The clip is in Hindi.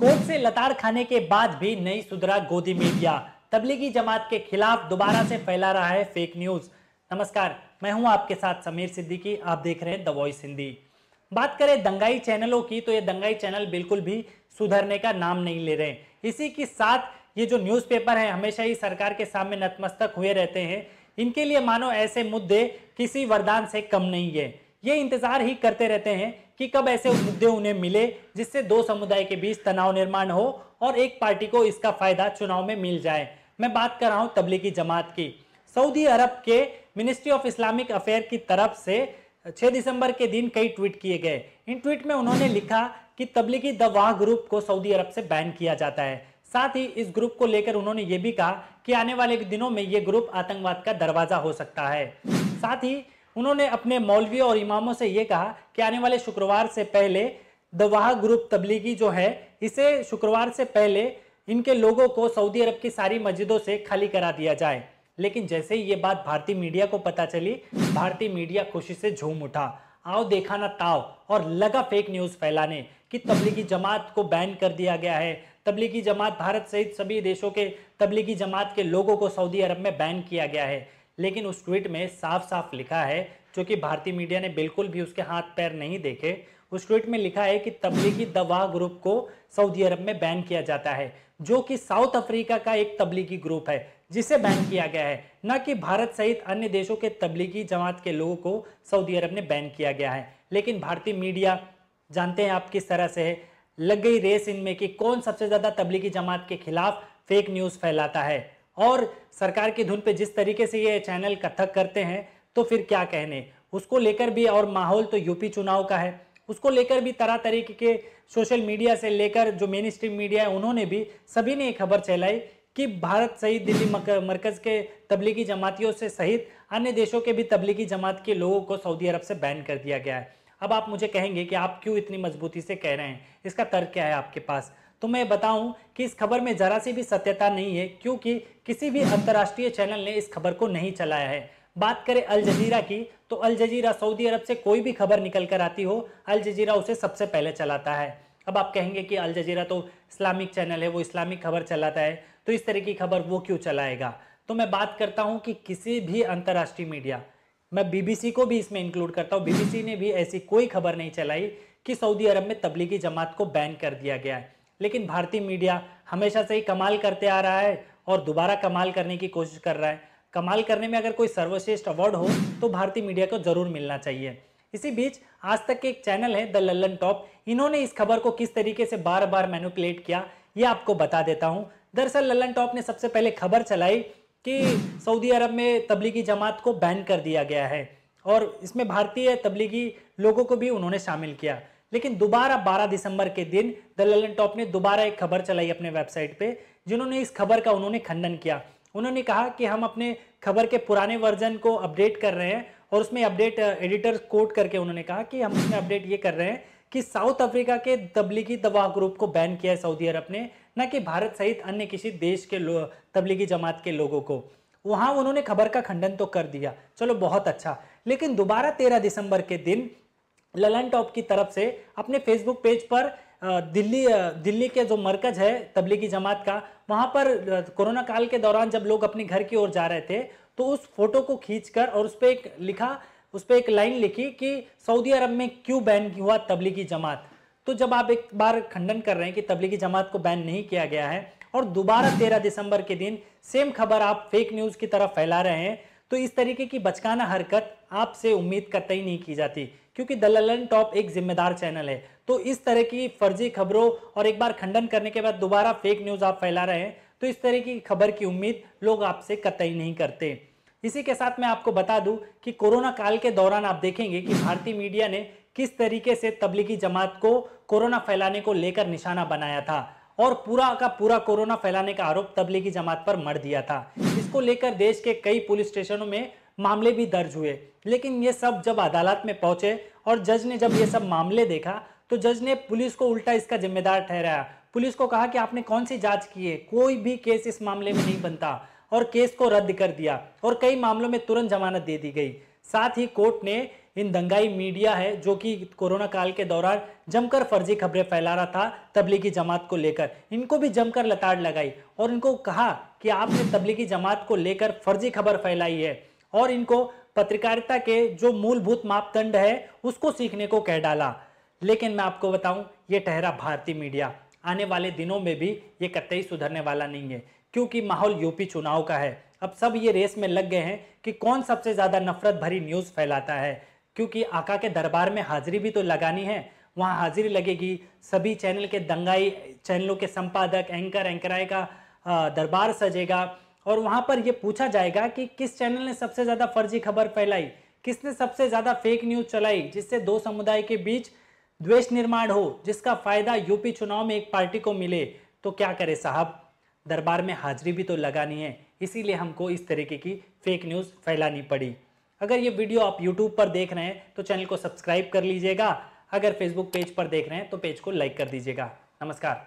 कोर्ट से लताड़ खाने के बाद भी नहीं सुधरा गोदी मीडिया। तबलीगी जमात के खिलाफ दोबारा से फैला रहा है फेक न्यूज। नमस्कार, मैं हूं आपके साथ समीर सिद्दीकी। आप देख रहे हैं द वॉइस हिंदी। बात करें दंगाई चैनलों की, तो ये दंगाई चैनल बिल्कुल भी सुधरने का नाम नहीं ले रहे। इसी के साथ ये जो न्यूज़पेपर है हमेशा ही सरकार के सामने नतमस्तक हुए रहते हैं। इनके लिए मानो ऐसे मुद्दे किसी वरदान से कम नहीं है। ये इंतजार ही करते रहते हैं कि कब ऐसे मुद्दे उन्हें मिले जिससे दो समुदाय के बीच तनाव निर्माण हो और एक पार्टी को इसका फायदा चुनाव में मिल जाए। मैं बात कर रहा हूं तबलीगी जमात की। सऊदी अरब के मिनिस्ट्री ऑफ इस्लामिक अफेयर की तरफ से 6 दिसंबर के दिन कई ट्वीट किए गए। इन ट्वीट में उन्होंने लिखा कि तबलीगी दवाह ग्रुप को सऊदी अरब से बैन किया जाता है। साथ ही इस ग्रुप को लेकर उन्होंने ये भी कहा कि आने वाले दिनों में ये ग्रुप आतंकवाद का दरवाजा हो सकता है। साथ ही उन्होंने अपने मौलवी और इमामों से ये कहा कि आने वाले शुक्रवार से पहले दवाह ग्रुप तबलीगी जो है इसे शुक्रवार से पहले इनके लोगों को सऊदी अरब की सारी मस्जिदों से खाली करा दिया जाए। लेकिन जैसे ही ये बात भारतीय मीडिया को पता चली, भारतीय मीडिया खुशी से झूम उठा। आओ देखा ना ताव, और लगा फेक न्यूज फैलाने कि तबलीगी जमात को बैन कर दिया गया है। तबलीगी जमात, भारत सहित सभी देशों के तबलीगी जमात के लोगों को सऊदी अरब में बैन किया गया है। लेकिन उस ट्वीट में साफ साफ लिखा है, जो कि भारतीय मीडिया ने बिल्कुल भी उसके हाथ पैर नहीं देखे, उस ट्वीट में लिखा है कि तबलीगी दवाह ग्रुप को सऊदी अरब में बैन किया जाता है, जो कि साउथ अफ्रीका का एक तबलीगी ग्रुप है जिसे बैन किया गया है, न कि भारत सहित अन्य देशों के तबलीगी जमात के लोगों को सऊदी अरब ने बैन किया गया है। लेकिन भारतीय मीडिया, जानते हैं आप किस तरह से है, लग गई रेस इनमें कि कौन सबसे ज्यादा तबलीगी जमात के खिलाफ फेक न्यूज फैलाता है। और सरकार की धुन पे जिस तरीके से ये चैनल कथक करते हैं तो फिर क्या कहने, उसको लेकर भी। और माहौल तो यूपी चुनाव का है, उसको लेकर भी तरह तरीके के सोशल मीडिया से लेकर जो मेन स्ट्रीम मीडिया है उन्होंने भी, सभी ने एक खबर चलाई कि भारत सहित दिल्ली मरकज के तबलीगी जमातियों से सहित अन्य देशों के भी तबलीगी जमात के लोगों को सऊदी अरब से बैन कर दिया गया है। अब आप मुझे कहेंगे कि आप क्यों इतनी मजबूती से कह रहे हैं, इसका तर्क क्या है आपके पास? तो मैं बताऊं कि इस खबर में जरा सी भी सत्यता नहीं है, क्योंकि किसी भी अंतर्राष्ट्रीय चैनल ने इस खबर को नहीं चलाया है। बात करें अल जजीरा की, तो अल जजीरा, सऊदी अरब से कोई भी खबर निकल कर आती हो, अल जजीरा उसे सबसे पहले चलाता है। अब आप कहेंगे कि अल जजीरा तो इस्लामिक चैनल है, वो इस्लामिक खबर चलाता है, तो इस तरह की खबर वो क्यों चलाएगा? तो मैं बात करता हूं कि किसी भी अंतर्राष्ट्रीय मीडिया, मैं बीबीसी को भी इसमें इंक्लूड करता हूं, बीबीसी ने भी ऐसी कोई खबर नहीं चलाई कि सऊदी अरब में तबलीगी जमात को बैन कर दिया गया है। लेकिन भारतीय मीडिया हमेशा से ही कमाल करते आ रहा है और दोबारा कमाल करने की कोशिश कर रहा है। कमाल करने में अगर कोई सर्वश्रेष्ठ अवार्ड हो तो भारतीय मीडिया को जरूर मिलना चाहिए। इसी बीच आज तक के एक चैनल है द लल्लन टॉप, इन्होंने इस खबर को किस तरीके से बार बार मैनिपुलेट किया ये आपको बता देता हूं। दरअसल लल्लन टॉप ने सबसे पहले खबर चलाई कि सऊदी अरब में तबलीगी जमात को बैन कर दिया गया है और इसमें भारतीय तबलीगी लोगों को भी उन्होंने शामिल किया। लेकिन दोबारा 12 दिसंबर के दिन द लल्लन टॉप ने दोबारा एक खबर चलाई अपने वेबसाइट पे, जिन्होंने इस खबर का उन्होंने खंडन किया। उन्होंने कहा कि हम अपने खबर के पुराने वर्जन को अपडेट कर रहे हैं, और उसमें अपडेट एडिटर कोट करके उन्होंने कहा कि हम उसमें अपडेट ये कर रहे हैं कि साउथ अफ्रीका के तबलीगी दवाह ग्रुप को बैन किया है सऊदी अरब ने, न कि भारत सहित अन्य किसी देश के तबलीगी जमात के लोगों को। वहां उन्होंने खबर का खंडन तो कर दिया, चलो बहुत अच्छा। लेकिन दोबारा 13 दिसंबर के दिन ललन टॉप की तरफ से अपने फेसबुक पेज पर दिल्ली के जो मरकज है तबलीगी जमात का, वहां पर कोरोना काल के दौरान जब लोग अपने घर की ओर जा रहे थे तो उस फोटो को खींचकर और उस पर एक लाइन लिखी कि सऊदी अरब में क्यों बैन हुआ तबलीगी जमात। तो जब आप एक बार खंडन कर रहे हैं कि तबलीगी जमात को बैन नहीं किया गया है और दोबारा 13 दिसंबर के दिन सेम खबर आप फेक न्यूज की तरफ फैला रहे हैं, तो इस तरीके की बचकाना हरकत आपसे उम्मीद कतई नहीं की जाती, क्योंकि द लल्लन टॉप एक जिम्मेदार चैनल है। तो इस तरह की फर्जी खबरों और एक बार खंडन करने के बाद दोबारा फेक न्यूज आप फैला रहे हैं, तो इस तरह की खबर की उम्मीद लोग आपसे कतई नहीं करते। इसी के साथ मैं आपको बता दूं कि कोरोना काल के दौरान आप देखेंगे कि भारतीय मीडिया ने किस तरीके से तबलीगी जमात को कोरोना फैलाने को लेकर निशाना बनाया था और पूरा का पूरा कोरोना फैलाने का आरोप तबलीगी जमात पर मढ़ दिया था। इसको लेकर देश के कई पुलिस स्टेशनों में मामले भी दर्ज हुए। लेकिन ये सब जब अदालत में पहुंचे और जज ने जब ये सब मामले देखा तो जज ने पुलिस को उल्टा इसका जिम्मेदार ठहराया। पुलिस को कहा कि आपने कौन सी जांच की है, कोई भी केस इस मामले में नहीं बनता, और केस को रद्द कर दिया और कई मामलों में तुरंत जमानत दे दी गई। साथ ही कोर्ट ने इन दंगाई मीडिया है जो कि कोरोना काल के दौरान जमकर फर्जी खबरें फैला रहा था तबलीगी जमात को लेकर, इनको भी जमकर लताड़ लगाई और इनको कहा कि आपने तबलीगी जमात को लेकर फर्जी खबर फैलाई है और इनको पत्रकारिता के जो मूलभूत मापदंड है उसको सीखने को कह डाला। लेकिन मैं आपको बताऊं, ये ठहरा भारतीय मीडिया। आने वाले दिनों में भी ये कतई सुधरने वाला नहीं है, क्योंकि माहौल यूपी चुनाव का है। अब सब ये रेस में लग गए हैं कि कौन सबसे ज्यादा नफरत भरी न्यूज फैलाता है, क्योंकि आका के दरबार में हाजिरी भी तो लगानी है। वहां हाजिरी लगेगी, सभी चैनल के दंगाई चैनलों के संपादक, एंकराय का दरबार सजेगा और वहां पर यह पूछा जाएगा कि किस चैनल ने सबसे ज्यादा फर्जी खबर फैलाई, किसने सबसे ज्यादा फेक न्यूज चलाई, जिससे दो समुदाय के बीच द्वेष निर्माण हो, जिसका फायदा यूपी चुनाव में एक पार्टी को मिले। तो क्या करे साहब, दरबार में हाजिरी भी तो लगानी है, इसीलिए हमको इस तरीके की फेक न्यूज़ फैलानी पड़ी। अगर ये वीडियो आप यूट्यूब पर देख रहे हैं तो चैनल को सब्सक्राइब कर लीजिएगा। अगर फेसबुक पेज पर देख रहे हैं तो पेज को लाइक कर दीजिएगा। नमस्कार।